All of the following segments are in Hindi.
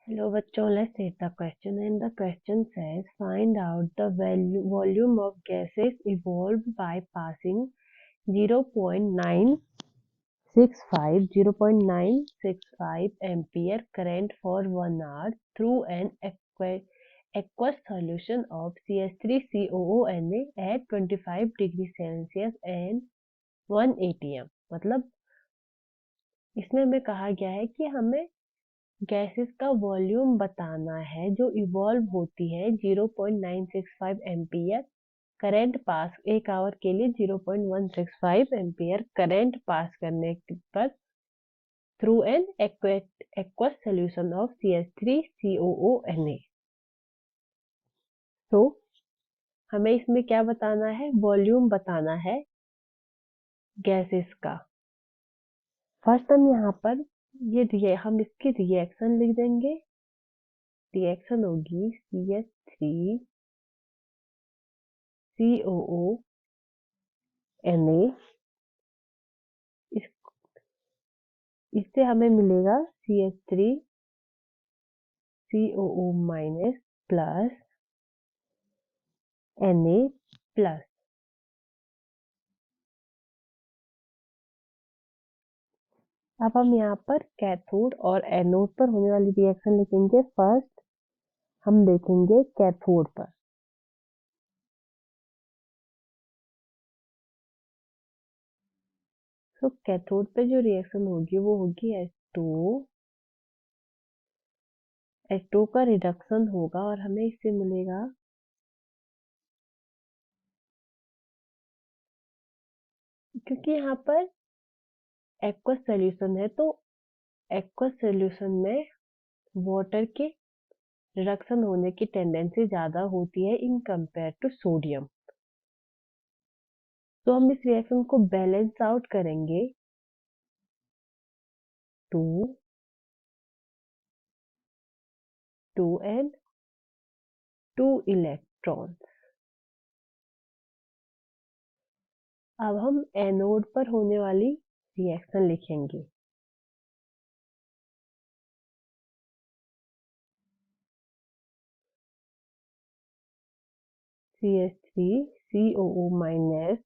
Hello bachcho, let's read the question, and the question says find out the volume of gases evolved by passing 0.965 ampere current for 1 hour through an aqueous solution of CH3COONA at 25 degree Celsius and 1 atm। मतलब इसमें हमें कहा गया है कि हमें गैसेस का वॉल्यूम बताना है जो इवॉल्व होती है 0.965 एम्पियर करंट पास 1 आवर के लिए 0.165 एम्पियर करंट पास करने पर through an aqueous solution of CH3COONA। तो हमें इसमें क्या बताना है, वॉल्यूम बताना है गैसेस का। फर्स्ट हम यहाँ पर हम इसकी रिएक्शन लिख देंगे। रिएक्शन होगी CH3COONA। इससे हमें मिलेगा CH3COO minus plus Na plus. अब हम यहाँ पर कैथोड और एनोड पर होने वाली रिएक्शन लिखेंगे। फर्स्ट हम देखेंगे कैथोड पर। तो कैथोड पे जो रिएक्शन होगी वो होगी H2 का रिडक्शन होगा और हमें इससे मिलेगा क्योंकि यहाँ पर एक्वस सॉल्यूशन है तो एक्वस सॉल्यूशन में वाटर के रिडक्शन होने की टेंडेंसी ज्यादा होती है इन कंपेयर टू सोडियम। तो हम इस रिएक्शन को बैलेंस आउट करेंगे। 2 and 2 इलेक्ट्रॉन। अब हम एनोड पर होने वाली रिएक्शन लिखेंगे। CH3COO minus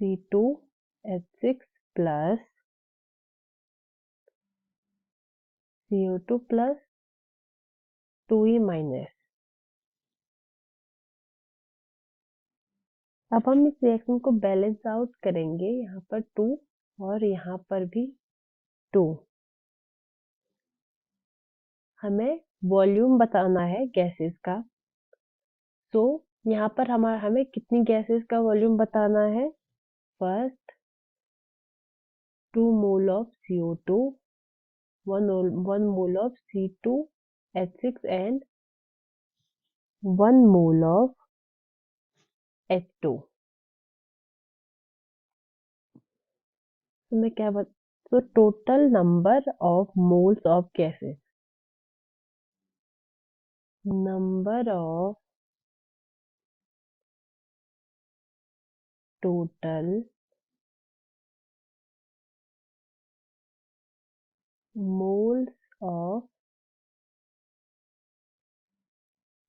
C2H6 plus CO2 plus 2E minus. अब हम इस रिएक्शन को बैलेंस आउट करेंगे। यहाँ पर 2 और यहाँ पर भी 2। हमें वॉल्यूम बताना है गैसेस का। तो यहाँ पर हमें कितनी गैसेस का वॉल्यूम बताना है। First 2 mole of CO2, 1 mole of C2H6 and 1 mole of H2। तो मैं क्या तो total number of moles of gases, number of total moles of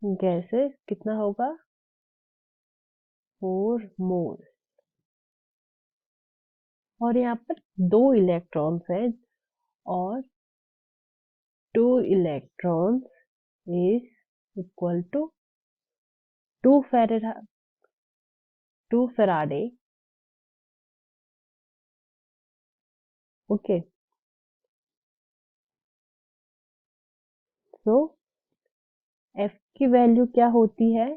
gases कितना होगा, 4 मोल। और यहाँ पर 2 इलेक्ट्रॉन्स हैं और 2 electrons is equal to 2 faraday. Okay, so F की वैल्यू क्या होती है।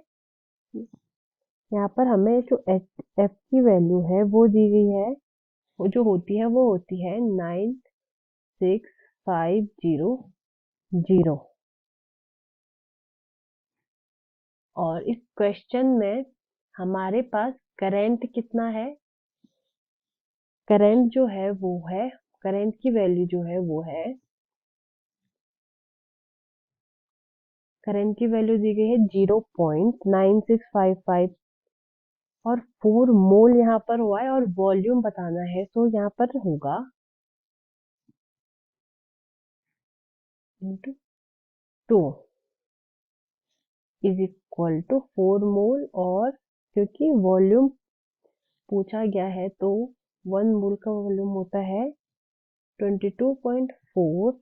यहाँ पर हमें जो एफ की वैल्यू है वो दी गई है, वो जो होती है वो होती है 96500। और इस क्वेश्चन में हमारे पास करंट कितना है। करंट जो है वो है, करंट की वैल्यू जो है वो है, करंट की वैल्यू दी गई है 0.9655 और 4 मोल यहाँ पर हुआ है और वॉल्यूम बताना है तो यहाँ पर होगा इंटू 2 इज इक्वल टू 4 मोल। और क्योंकि वॉल्यूम पूछा गया है तो 1 मोल का वॉल्यूम होता है 22.4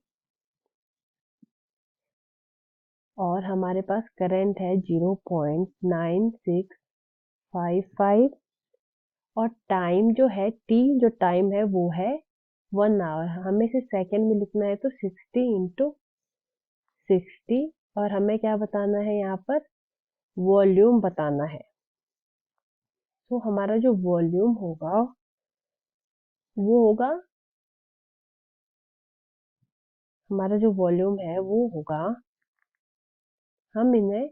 और हमारे पास करंट है 0.9655 और टाइम जो है टी जो टाइम है वो है 1 आवर। हमें इसे सेकेंड में लिखना है तो 60 × 60 और हमें क्या बताना है यहाँ पर वॉल्यूम बताना है। तो हमारा जो वॉल्यूम होगा वो होगा हमारा जो वॉल्यूम है वो होगा, हम इन्हें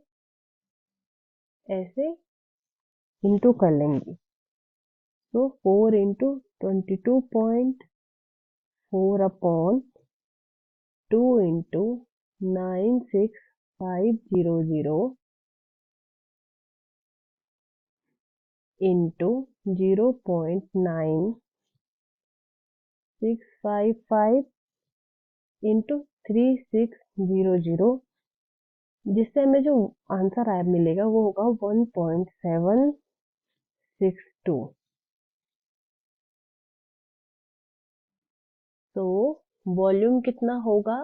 ऐसे इंटू कर लेंगे। तो 4 × 22.4 अपॉन 2 × 96500 इंटू 0.9655 इंटू 3600, जिससे हमें जो आंसर आया मिलेगा वो होगा 1.762। तो वॉल्यूम कितना होगा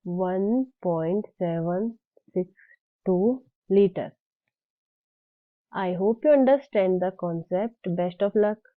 1.762 litre. I hope you understand the concept. Best of luck.